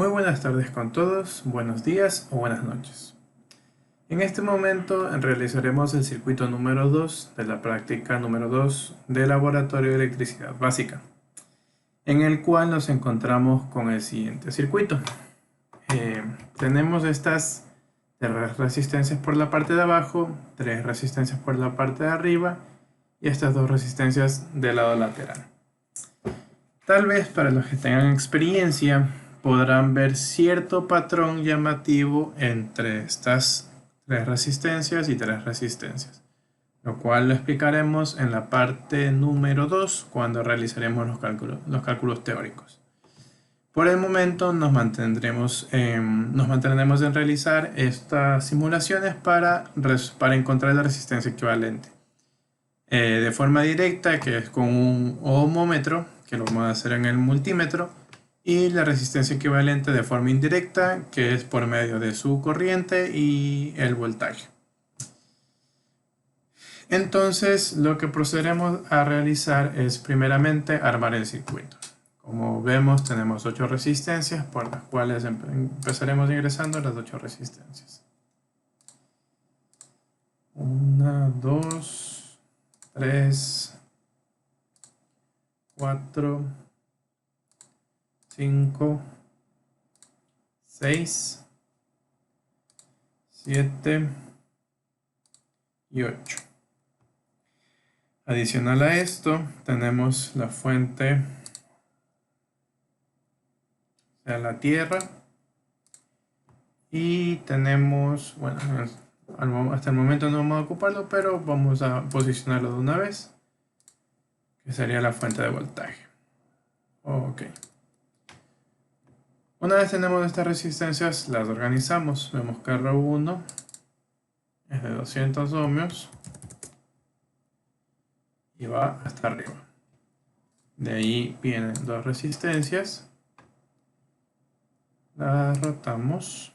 Muy buenas tardes con todos, buenos días o buenas noches. En este momento realizaremos el circuito número 2 de la práctica número 2 del Laboratorio de Electricidad Básica, en el cual nos encontramos con el siguiente circuito. Tenemos estas 3 resistencias por la parte de abajo, 3 resistencias por la parte de arriba y estas 2 resistencias del lado lateral. Tal vez para los que tengan experiencia podrán ver cierto patrón llamativo entre estas 3 resistencias y 3 resistencias, lo cual lo explicaremos en la parte número 2 cuando realizaremos los cálculos teóricos. Por el momento nos mantendremos en realizar estas simulaciones para encontrar la resistencia equivalente. De forma directa, que es con un ohmómetro, que lo vamos a hacer en el multímetro, y la resistencia equivalente de forma indirecta, que es por medio de su corriente y el voltaje. Entonces, lo que procederemos a realizar es primeramente armar el circuito. Como vemos, tenemos 8 resistencias, por las cuales empezaremos ingresando las 8 resistencias. 1, 2, 3, 4, 5, 6, 7 y 8. Adicional a esto, tenemos la fuente, o sea, la tierra, y tenemos, bueno, hasta el momento no vamos a ocuparlo, pero vamos a posicionarlo de una vez, que sería la fuente de voltaje. Ok. Una vez tenemos estas resistencias, las organizamos. Vemos que R1 es de 200 ohmios y va hasta arriba. De ahí vienen 2 resistencias. Las rotamos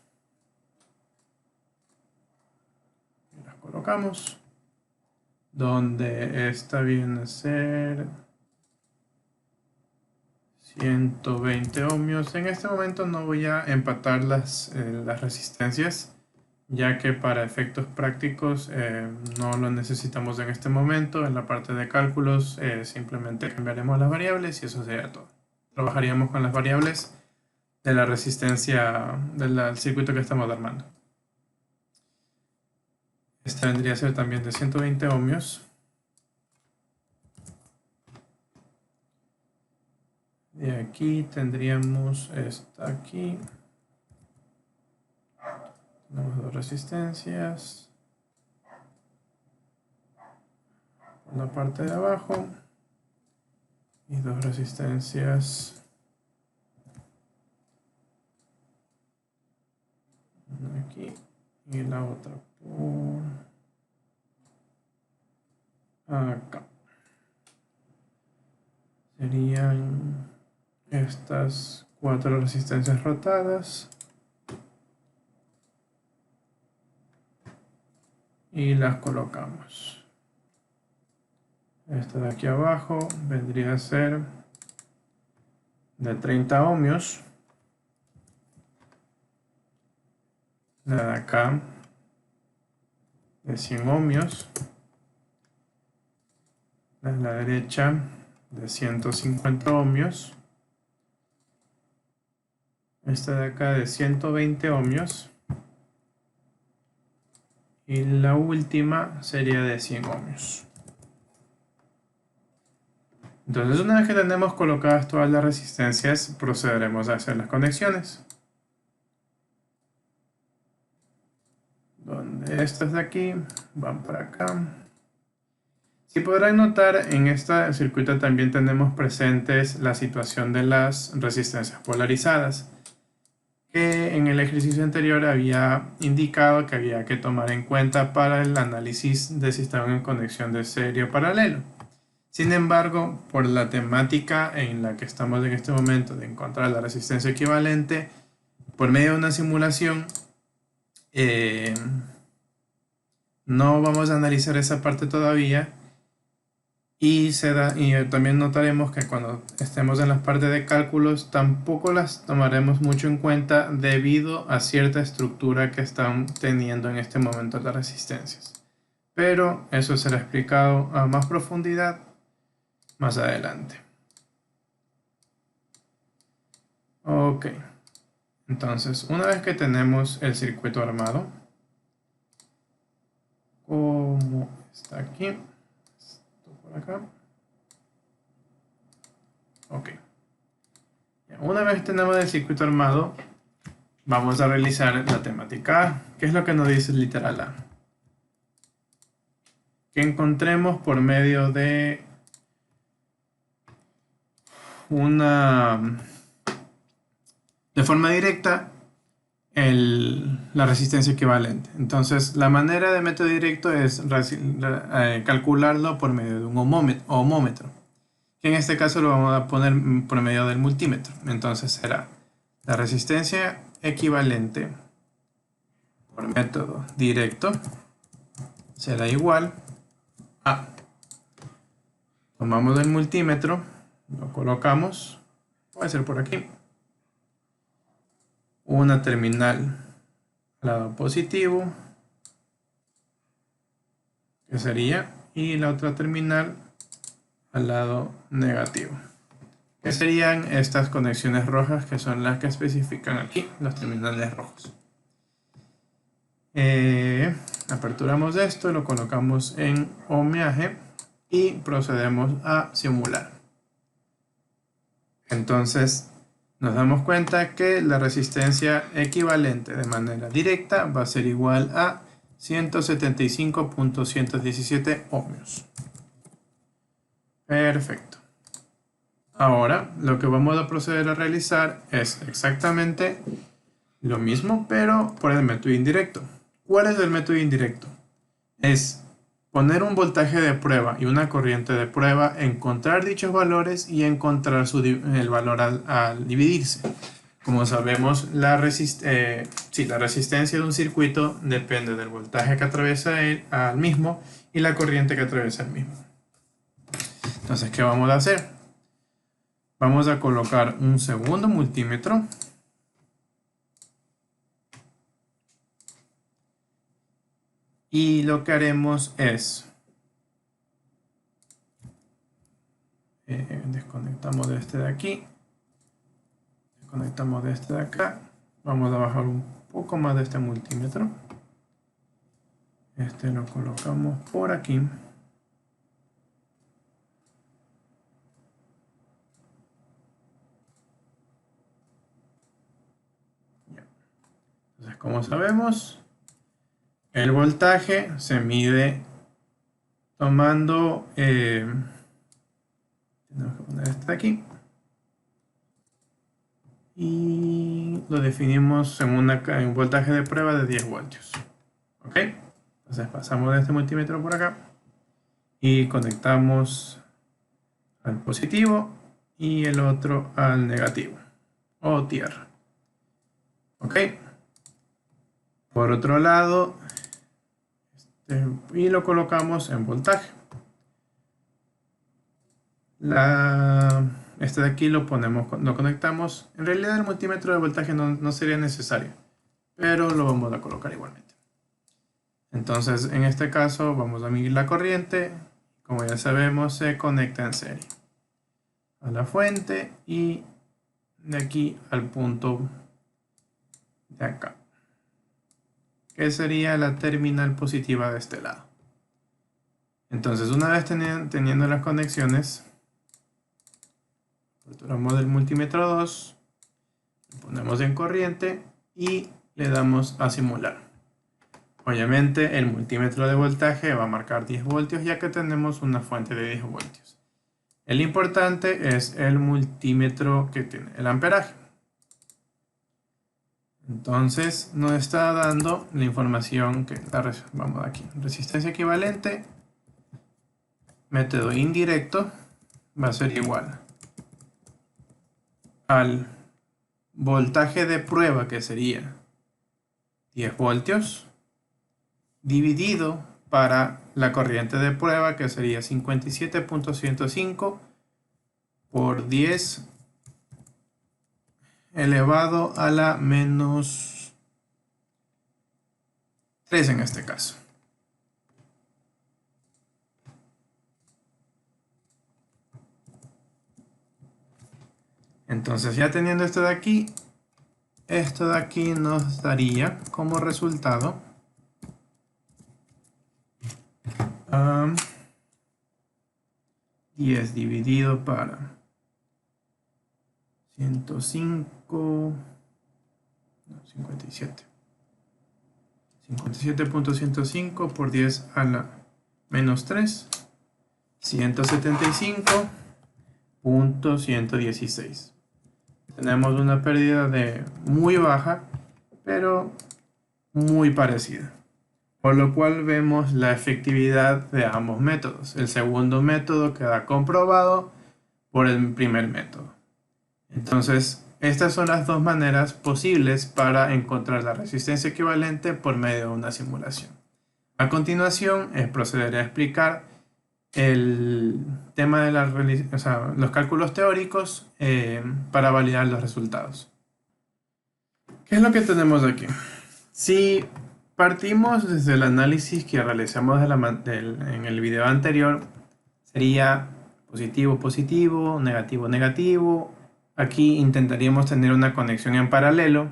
y las colocamos. Donde esta viene a ser 120 ohmios. En este momento no voy a empatar las resistencias, ya que para efectos prácticos no lo necesitamos en este momento. En la parte de cálculos simplemente cambiaremos las variables y eso sería todo. Trabajaríamos con las variables de la resistencia del circuito que estamos armando. Esta vendría a ser también de 120 ohmios. De aquí tendríamos esta aquí. Tenemos 2 resistencias. Por la parte de abajo. Y 2 resistencias. Una aquí y la otra por acá. Serían estas 4 resistencias rotadas y las colocamos. Esta de aquí abajo vendría a ser de 30 ohmios. La de acá de 100 ohmios. La de la derecha de 150 ohmios. Esta de acá de 120 ohmios. Y la última sería de 100 ohmios. Entonces, una vez que tenemos colocadas todas las resistencias, procederemos a hacer las conexiones. Donde estas de aquí van para acá. Si podrán notar, en este circuito también tenemos presentes la situación de las resistencias polarizadas, que en el ejercicio anterior había indicado que había que tomar en cuenta para el análisis de si estaban en conexión de serie o paralelo. Sin embargo, por la temática en la que estamos en este momento de encontrar la resistencia equivalente por medio de una simulación, no vamos a analizar esa parte todavía Y también notaremos que cuando estemos en las partes de cálculos tampoco las tomaremos mucho en cuenta debido a cierta estructura que están teniendo en este momento las resistencias. Pero eso será explicado a más profundidad más adelante. Ok, entonces una vez que tenemos el circuito armado, como está aquí, esto por acá. Ok, una vez tenemos el circuito armado, vamos a realizar la temática A. ¿Qué es lo que nos dice el literal A? Que encontremos por medio de de forma directa la resistencia equivalente. Entonces, la manera de método directo es calcularlo por medio de un ohmómetro, que en este caso lo vamos a poner por medio del multímetro. Entonces será la resistencia equivalente por método directo será igual a, tomamos el multímetro, lo colocamos, puede ser por aquí, una terminal al lado positivo, que sería, y la otra terminal al lado negativo, que serían estas conexiones rojas, que son las que especifican aquí los terminales rojos. Aperturamos esto, lo colocamos en ohmiaje y procedemos a simular. Entonces nos damos cuenta que la resistencia equivalente de manera directa va a ser igual a 175.117 ohmios. Perfecto. Ahora lo que vamos a proceder a realizar es exactamente lo mismo, pero por el método indirecto. ¿Cuál es el método indirecto? Es poner un voltaje de prueba y una corriente de prueba, encontrar dichos valores y encontrar el valor al dividirse. Como sabemos, la resistencia de un circuito depende del voltaje que atraviesa al mismo y la corriente que atraviesa el mismo. Entonces, ¿qué vamos a hacer? Vamos a colocar un segundo multímetro. Y lo que haremos es desconectamos de este de aquí, desconectamos de este de acá, vamos a bajar un poco más de este multímetro, este lo colocamos por aquí, entonces como sabemos el voltaje se mide tomando tenemos que poner este de aquí y lo definimos en un voltaje de prueba de 10 voltios. ¿Ok? Entonces pasamos de este multímetro por acá y conectamos al positivo y el otro al negativo o tierra. ¿Ok? Por otro lado, y lo colocamos en voltaje. Este de aquí lo conectamos. En realidad el multímetro de voltaje no sería necesario, pero lo vamos a colocar igualmente. Entonces en este caso vamos a medir la corriente. Como ya sabemos, se conecta en serie a la fuente y de aquí al punto de acá, que sería la terminal positiva de este lado. Entonces una vez teniendo las conexiones, aperturamos el multímetro 2, lo ponemos en corriente y le damos a simular. Obviamente el multímetro de voltaje va a marcar 10 voltios ya que tenemos una fuente de 10 voltios. El importante es el multímetro que tiene el amperaje. Entonces nos está dando la información que vamos aquí, resistencia equivalente, método indirecto va a ser igual al voltaje de prueba, que sería 10 voltios, dividido para la corriente de prueba, que sería 57.105 por 10 elevado a la menos 3 en este caso. Entonces, ya teniendo esto de aquí nos daría como resultado 10 dividido para 105, no, 57. 57.105 por 10 a la menos 3, 175.116. Tenemos una pérdida de muy baja, pero muy parecida. Por lo cual vemos la efectividad de ambos métodos. El segundo método queda comprobado por el primer método. Entonces, estas son las dos maneras posibles para encontrar la resistencia equivalente por medio de una simulación. A continuación, procederé a explicar el tema de los cálculos teóricos para validar los resultados. ¿Qué es lo que tenemos aquí? Si partimos desde el análisis que realizamos en el video anterior, sería positivo, positivo, negativo, negativo. Aquí intentaríamos tener una conexión en paralelo.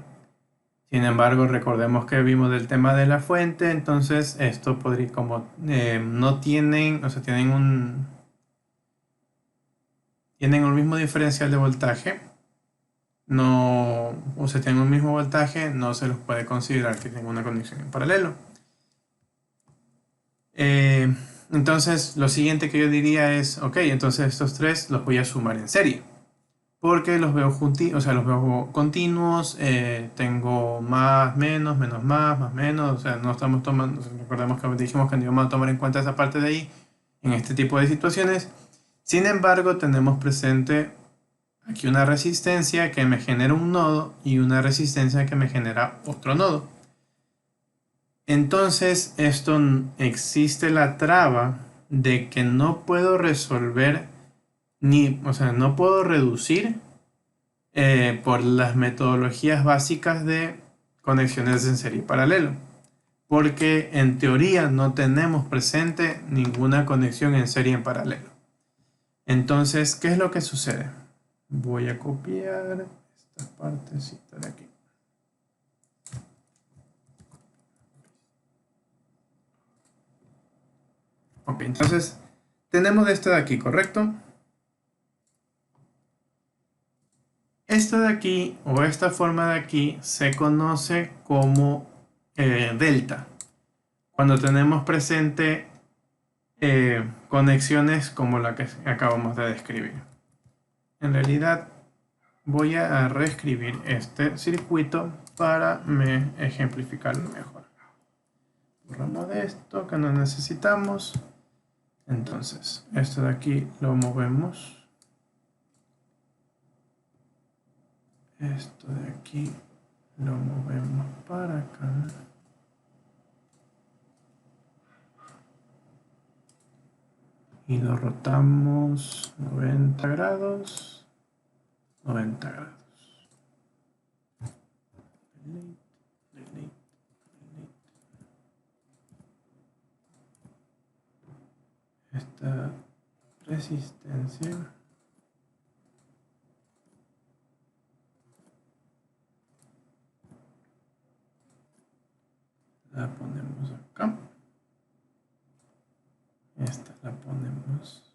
Sin embargo, recordemos que vimos del tema de la fuente, entonces esto podría, como no tienen, o sea, tienen un mismo diferencial de voltaje, tienen un mismo voltaje, no se los puede considerar que tengan una conexión en paralelo. Entonces, lo siguiente que yo diría es, ok, entonces estos tres los voy a sumar en serie. Porque los veo los veo continuos, tengo más, menos, menos, más, menos, o sea, no estamos tomando, recordemos que dijimos que no íbamos a tomar en cuenta esa parte de ahí en este tipo de situaciones. Sin embargo, tenemos presente aquí una resistencia que me genera un nodo y una resistencia que me genera otro nodo. Entonces, existe la traba de que no puedo resolver no puedo reducir por las metodologías básicas de conexiones en serie paralelo, porque en teoría no tenemos presente ninguna conexión en serie en paralelo. Entonces, ¿qué es lo que sucede? Voy a copiar esta partecita de aquí. Ok, entonces tenemos esto de aquí, ¿correcto? Esto de aquí, o esta forma de aquí, se conoce como delta. Cuando tenemos presente conexiones como la que acabamos de describir. En realidad, voy a reescribir este circuito para ejemplificarlo mejor. Borramos de esto que no necesitamos. Entonces, esto de aquí lo movemos. Esto de aquí lo movemos para acá. Y lo rotamos 90 grados. 90 grados. Esta resistencia la ponemos acá. Esta la ponemos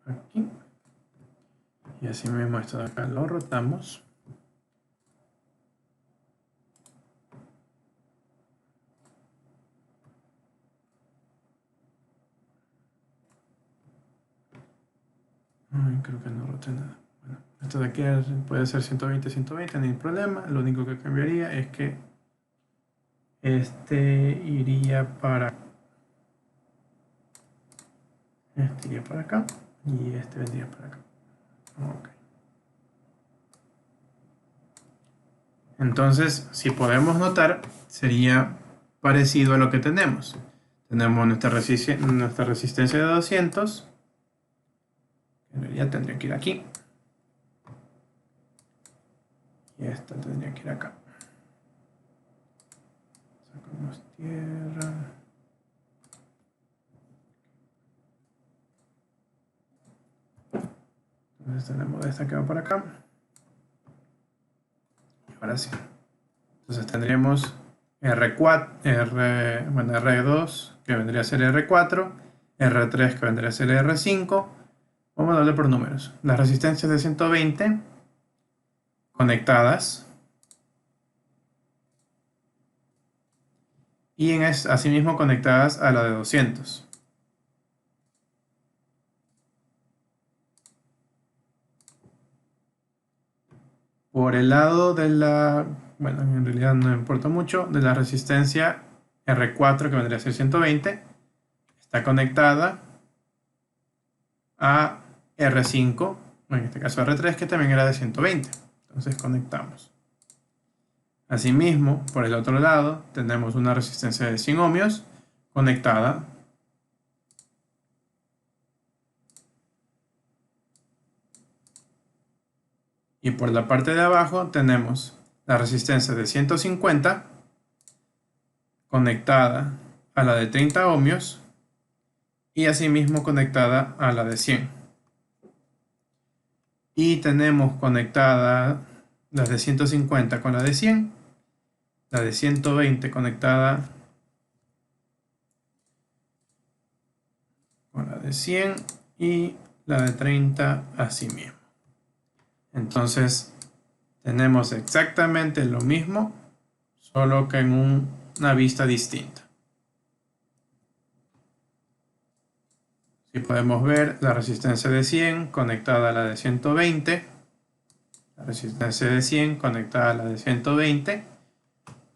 aquí. Y así mismo esto de acá lo rotamos. Ay, creo que no roté nada. Bueno, esto de aquí puede ser 120, 120, no hay problema. Lo único que cambiaría es que este iría para acá y este vendría para acá. Ok. Entonces, si podemos notar, sería parecido a lo que tenemos. Tenemos nuestra resistencia de 200. En realidad tendría que ir aquí. Y esta tendría que ir acá. Sacamos tierra. Entonces tenemos esta que va por acá. Y ahora sí. Entonces tendríamos R2 que vendría a ser R4, R3 que vendría a ser R5. Vamos a darle por números. Las resistencias de 120 conectadas. Y asimismo conectadas a la de 200. Por el lado de la, bueno, en realidad no importa mucho, de la resistencia R4 que vendría a ser 120, está conectada a R5, en este caso R3 que también era de 120. Entonces conectamos. Asimismo, por el otro lado, tenemos una resistencia de 100 ohmios conectada y por la parte de abajo tenemos la resistencia de 150 conectada a la de 30 ohmios y asimismo conectada a la de 100. Y tenemos conectada las de 150 con la de 100, la de 120 conectada con la de 100 y la de 30 así mismo. Entonces tenemos exactamente lo mismo, solo que en una vista distinta. Si podemos ver la resistencia de 100 conectada a la de 120, la resistencia de 100 conectada a la de 120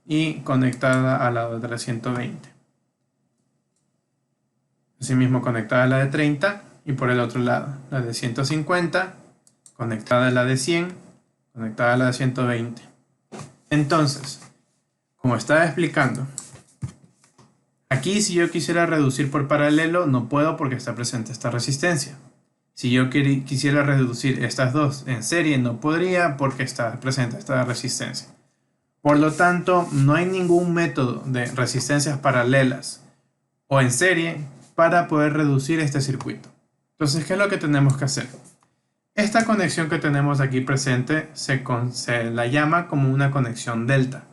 y conectada a la de 320. Asimismo conectada a la de 30 y por el otro lado la de 150 conectada a la de 100, conectada a la de 120. Entonces, como estaba explicando, aquí si yo quisiera reducir por paralelo no puedo porque está presente esta resistencia. Si yo quisiera reducir estas dos en serie no podría porque está presente esta resistencia. Por lo tanto, no hay ningún método de resistencias paralelas o en serie para poder reducir este circuito. Entonces, ¿qué es lo que tenemos que hacer? Esta conexión que tenemos aquí presente se la llama como una conexión delta.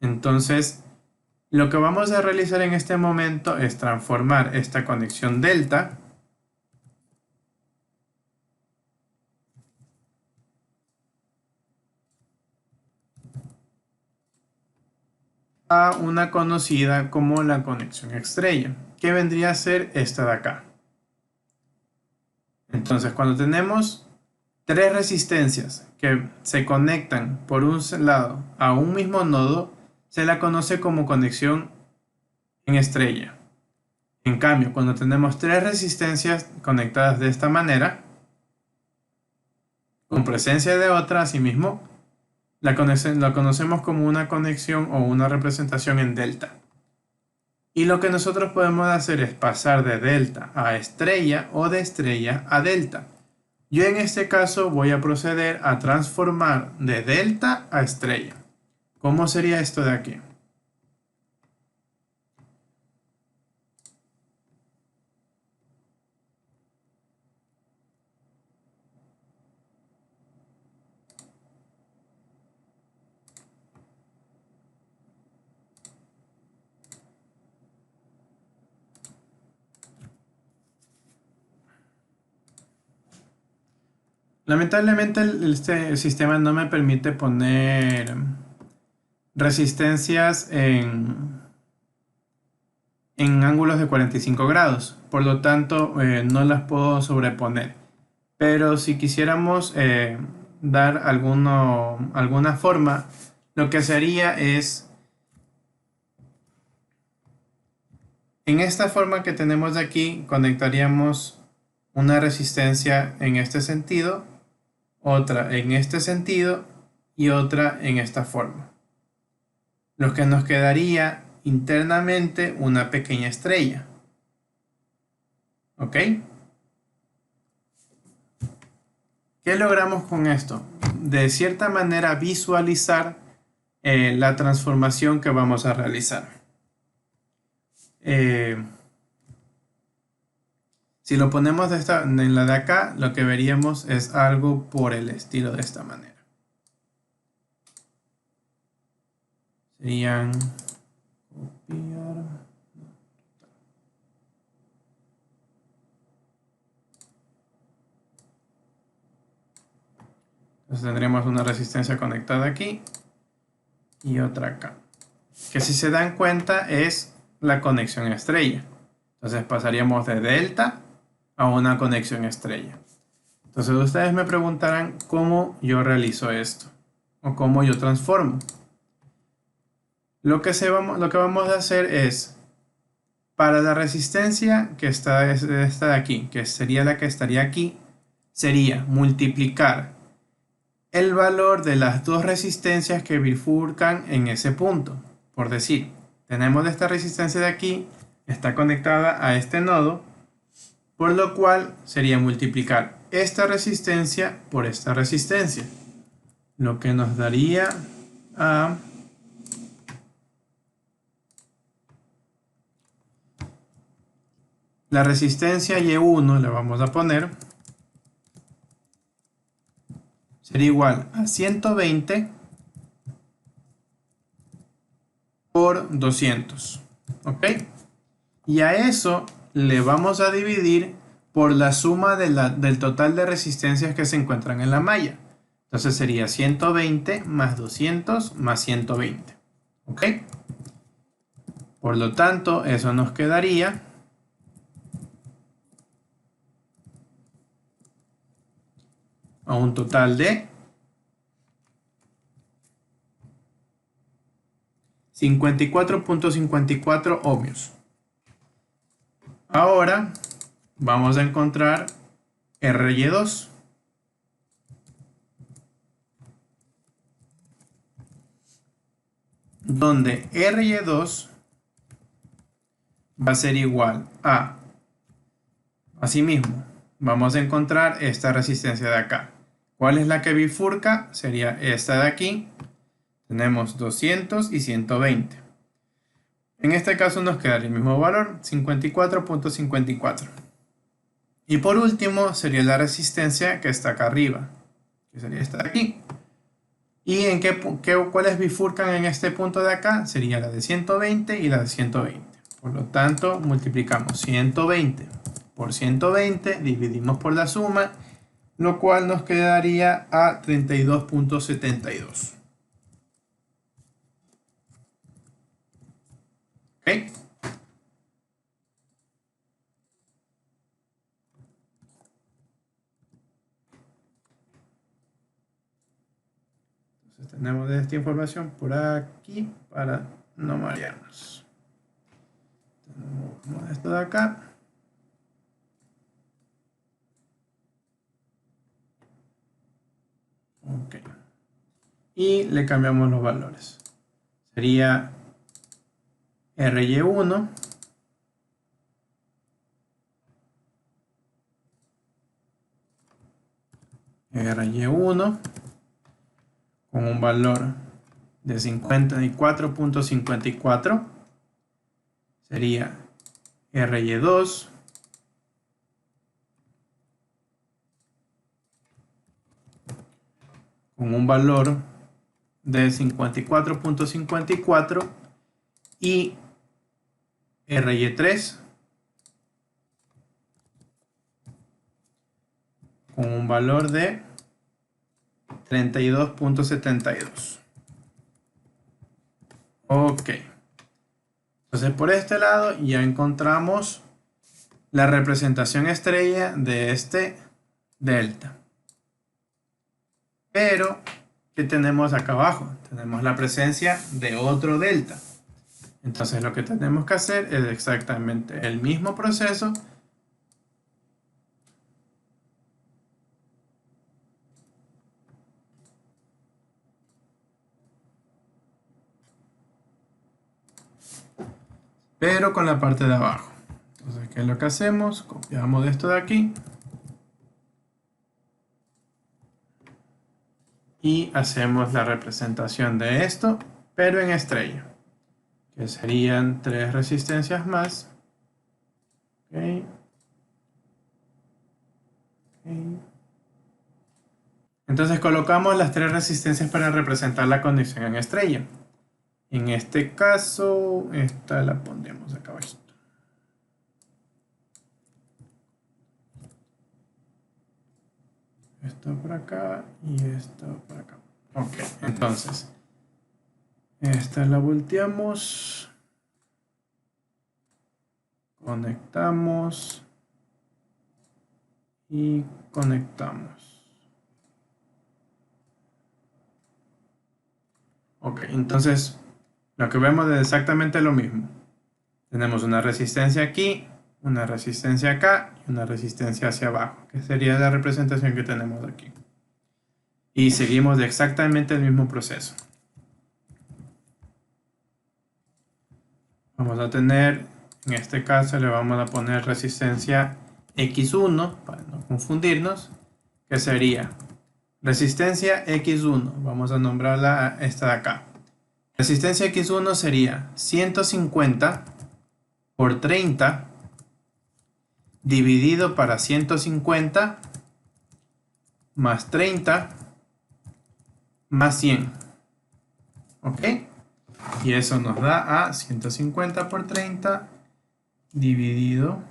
Entonces, lo que vamos a realizar en este momento es transformar esta conexión delta a una conocida como la conexión estrella, que vendría a ser esta de acá. Entonces, cuando tenemos tres resistencias que se conectan por un lado a un mismo nodo, se la conoce como conexión en estrella. En cambio, cuando tenemos tres resistencias conectadas de esta manera, con presencia de otra, asimismo, la conocemos como una conexión o una representación en delta. Y lo que nosotros podemos hacer es pasar de delta a estrella o de estrella a delta. Yo en este caso voy a proceder a transformar de delta a estrella. ¿Cómo sería esto de aquí? Lamentablemente este sistema no me permite poner resistencias en ángulos de 45 grados, por lo tanto no las puedo sobreponer. Pero si quisiéramos dar alguna forma, lo que sería es en esta forma que tenemos de aquí conectaríamos una resistencia en este sentido, otra en este sentido y otra en esta forma. Lo que nos quedaría internamente una pequeña estrella. ¿Ok? ¿Qué logramos con esto? De cierta manera visualizar la transformación que vamos a realizar. Si lo ponemos en la de acá, lo que veríamos es algo por el estilo de esta manera. Serían copiar. Entonces tendremos una resistencia conectada aquí y otra acá. Que si se dan cuenta es la conexión estrella. Entonces pasaríamos de delta a una conexión estrella. Entonces ustedes me preguntarán cómo yo realizo esto o cómo yo transformo. Lo que vamos a hacer es, para la resistencia que está esta de aquí, que sería la que estaría aquí, sería multiplicar el valor de las dos resistencias que bifurcan en ese punto. Por decir, tenemos esta resistencia de aquí, está conectada a este nodo, por lo cual sería multiplicar esta resistencia por esta resistencia, lo que nos daría a la resistencia Y1, le vamos a poner, sería igual a 120 por 200, ¿ok? Y a eso le vamos a dividir por la suma del total de resistencias que se encuentran en la malla. Entonces sería 120 más 200 más 120, ¿ok? Por lo tanto, eso nos quedaría a un total de 54.54 ohmios. Ahora vamos a encontrar RY2. Donde RY2 va a ser igual a, asimismo, vamos a encontrar esta resistencia de acá. ¿Cuál es la que bifurca? Sería esta de aquí. Tenemos 200 y 120. En este caso nos queda el mismo valor, 54.54. Y por último sería la resistencia que está acá arriba, que sería esta de aquí. ¿Y en cuáles bifurcan en este punto de acá? Sería la de 120 y la de 120. Por lo tanto, multiplicamos 120 por 120, dividimos por la suma, lo cual nos quedaría a 32.72. ¿Ok? Entonces tenemos esta información por aquí para no marearnos. Tenemos esto de acá. Ok. Y le cambiamos los valores. Sería RY1 RY1 con un valor de 54.54 sería RY2 con un valor de 54.54 y RY3 con un valor de 32.72. Ok. Entonces por este lado ya encontramos la representación estrella de este delta. Pero, ¿qué tenemos acá abajo? Tenemos la presencia de otro delta. Entonces lo que tenemos que hacer es exactamente el mismo proceso. pero con la parte de abajo. Entonces, ¿qué es lo que hacemos? Copiamos esto de aquí y hacemos la representación de esto, pero en estrella, que serían 3 resistencias más. Okay. Okay. Entonces colocamos las 3 resistencias para representar la condición en estrella. En este caso, esta la pondremos acá abajito. Esto por acá y esto por acá. Ok, entonces esta la volteamos, conectamos y conectamos. Ok, entonces lo que vemos es exactamente lo mismo. Tenemos una resistencia aquí, una resistencia acá y una resistencia hacia abajo, que sería la representación que tenemos aquí. Y seguimos de exactamente el mismo proceso. Vamos a tener, en este caso le vamos a poner resistencia X1, para no confundirnos, que sería resistencia X1, vamos a nombrarla a esta de acá. Resistencia X1 sería 150 por 30 dividido para 150 más 30 más 100. ¿Ok? Y eso nos da a 150 por 30 dividido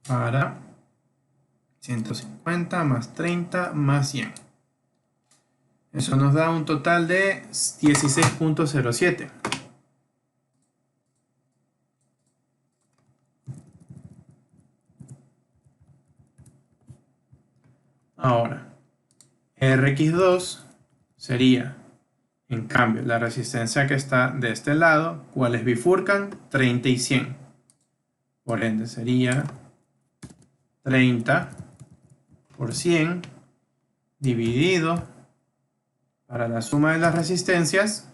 para 150 más 30 más 100. Eso nos da un total de 16.07. Ahora, Rx2 sería, en cambio, la resistencia que está de este lado, ¿cuáles bifurcan? 30 y 100. Por ende sería 30 por 100 dividido para la suma de las resistencias.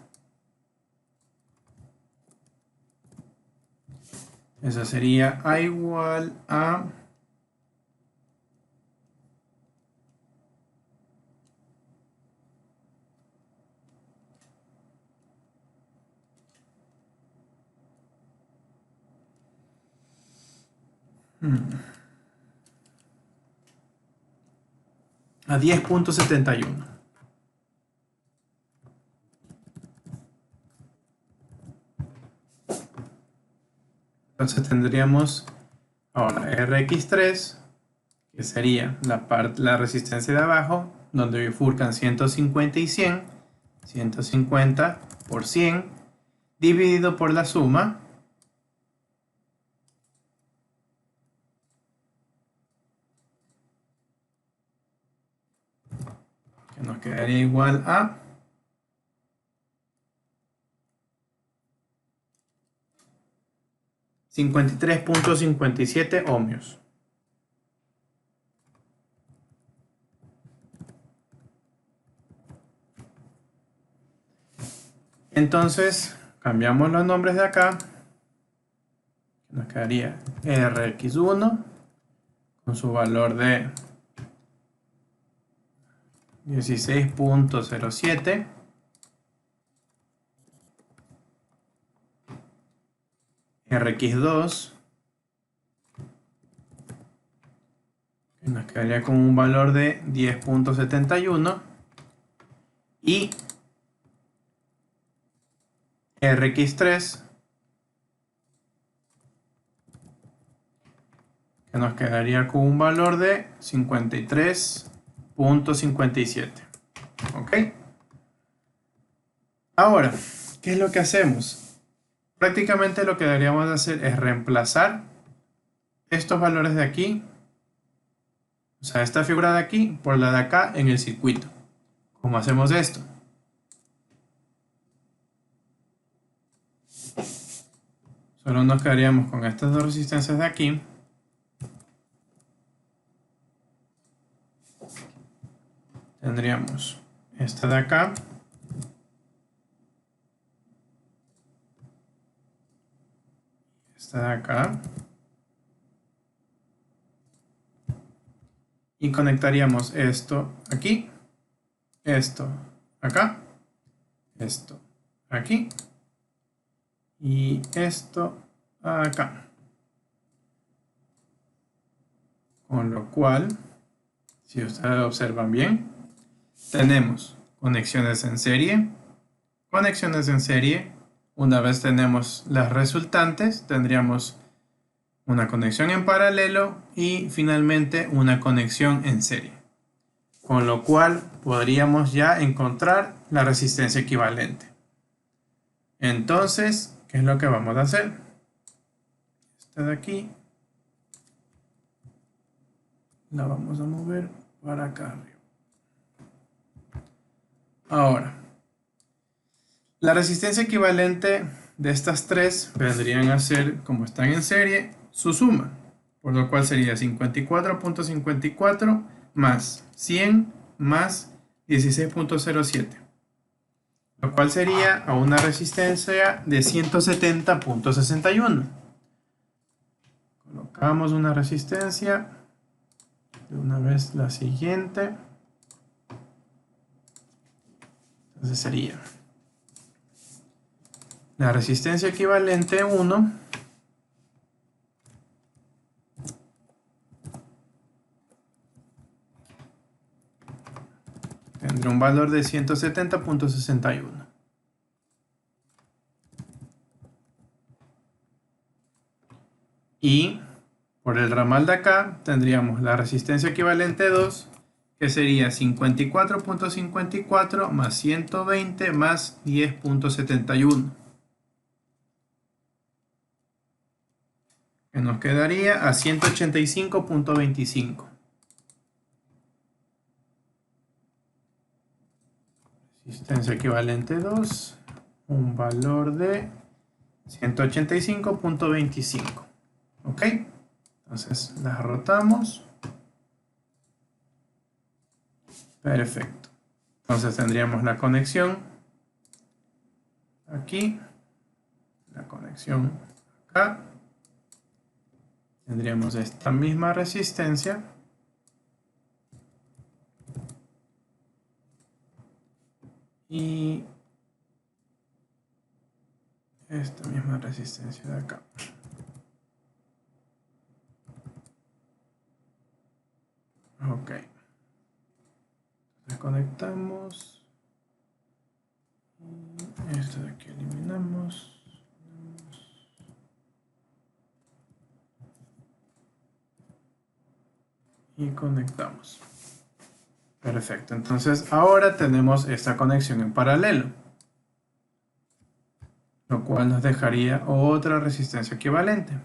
Eso sería A igual a 10.71. Entonces tendríamos ahora Rx3, que sería la resistencia de abajo, donde bifurcan 150 y 100, 150 por 100, dividido por la suma, que nos quedaría igual a 53.57 ohmios. Entonces, cambiamos los nombres de acá. Nos quedaría Rx1 con su valor de 16.07. Rx2 que nos quedaría con un valor de 10.71 y Rx3 que nos quedaría con un valor de 53.57. ¿Ok? Ahora, ¿qué es lo que hacemos? Prácticamente lo que deberíamos hacer es reemplazar estos valores de aquí, o sea, esta figura de aquí, por la de acá en el circuito. ¿Cómo hacemos esto? Solo nos quedaríamos con estas dos resistencias de aquí. Tendríamos esta de acá. esta de acá. Y conectaríamos esto aquí, esto acá, esto aquí y esto acá. Con lo cual, si ustedes observan bien, tenemos conexiones en serie. Conexiones en serie. Una vez tenemos las resultantes, tendríamos una conexión en paralelo y finalmente una conexión en serie. Con lo cual podríamos ya encontrar la resistencia equivalente. Entonces, ¿qué es lo que vamos a hacer? Esta de aquí la vamos a mover para acá arriba. Ahora, la resistencia equivalente de estas tres vendrían a ser, como están en serie, su suma, por lo cual sería 54.54 más 100 más 16.07, lo cual sería a una resistencia de 170.61. Colocamos una resistencia, de una vez la siguiente, entonces sería la resistencia equivalente 1 tendrá un valor de 170.61. Y por el ramal de acá tendríamos la resistencia equivalente 2, que sería 54.54 más 120 más 10.71. Que nos quedaría a 185.25. Resistencia equivalente 2, un valor de 185.25. ¿Ok? Entonces las rotamos. Perfecto. Entonces tendríamos la conexión aquí, la conexión acá. Tendríamos esta misma resistencia. Y esta misma resistencia de acá. Ok. Desconectamos. Esto de aquí eliminamos. Y conectamos. Perfecto. Entonces ahora tenemos esta conexión en paralelo, lo cual nos dejaría otra resistencia equivalente.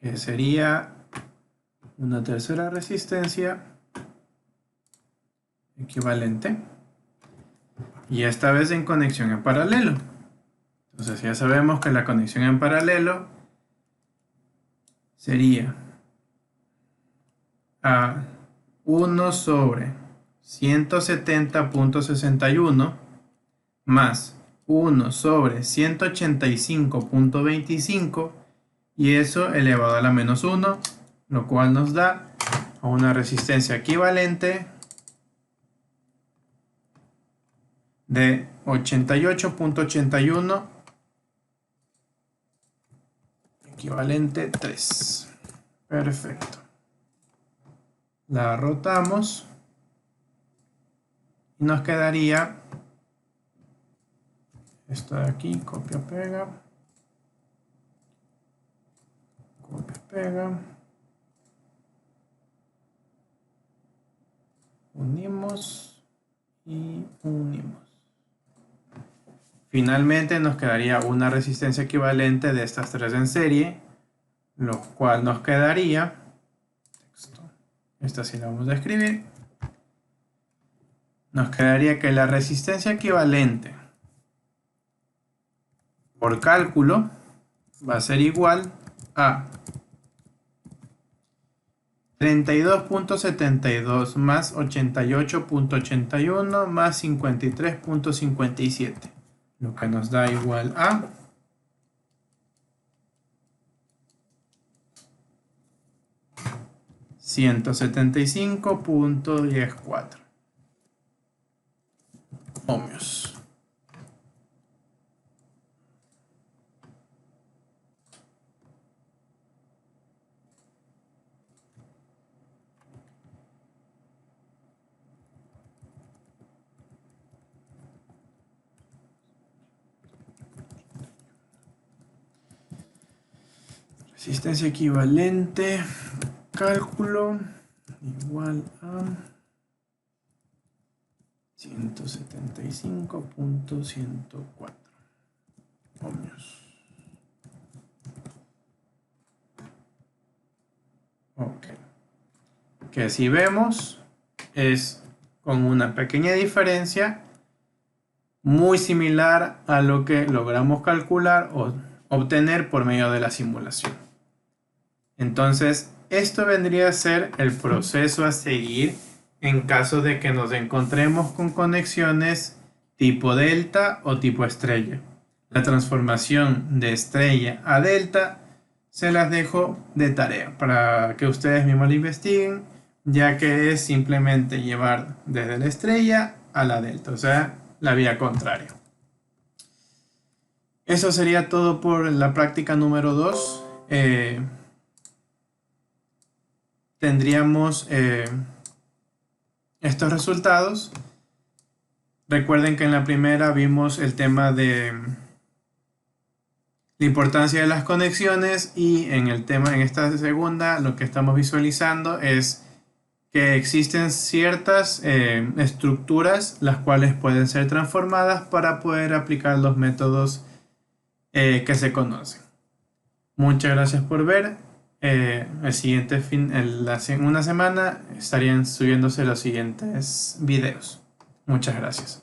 Que sería una tercera resistencia equivalente, y esta vez en conexión en paralelo. Entonces ya sabemos que la conexión en paralelo sería a 1 sobre 170.61 más 1 sobre 185.25, y eso elevado a la menos 1, lo cual nos da a una resistencia equivalente de 88.81, equivalente 3. Perfecto. La rotamos y nos quedaría esto de aquí, copia, pega, copia, pega, unimos y unimos. Finalmente nos quedaría una resistencia equivalente de estas tres en serie, lo cual nos quedaría, esta sí la vamos a escribir, nos quedaría que la resistencia equivalente por cálculo va a ser igual a 32.72 más 88.81 más 53.57, lo que nos da igual a 175.14 ohmios. Resistencia equivalente, cálculo, igual a 175.104 ohmios. Ok. Que si vemos es con una pequeña diferencia muy similar a lo que logramos calcular o obtener por medio de la simulación. Entonces, esto vendría a ser el proceso a seguir en caso de que nos encontremos con conexiones tipo delta o tipo estrella. La transformación de estrella a delta se las dejo de tarea para que ustedes mismos la investiguen, ya que es simplemente llevar desde la estrella a la delta, o sea, la vía contraria. Eso sería todo por la práctica número 2. Tendríamos estos resultados. Recuerden que en la primera vimos el tema de la importancia de las conexiones y en esta segunda lo que estamos visualizando es que existen ciertas estructuras las cuales pueden ser transformadas para poder aplicar los métodos que se conocen. Muchas gracias por ver. El siguiente en una semana estarían subiéndose los siguientes videos. Muchas gracias.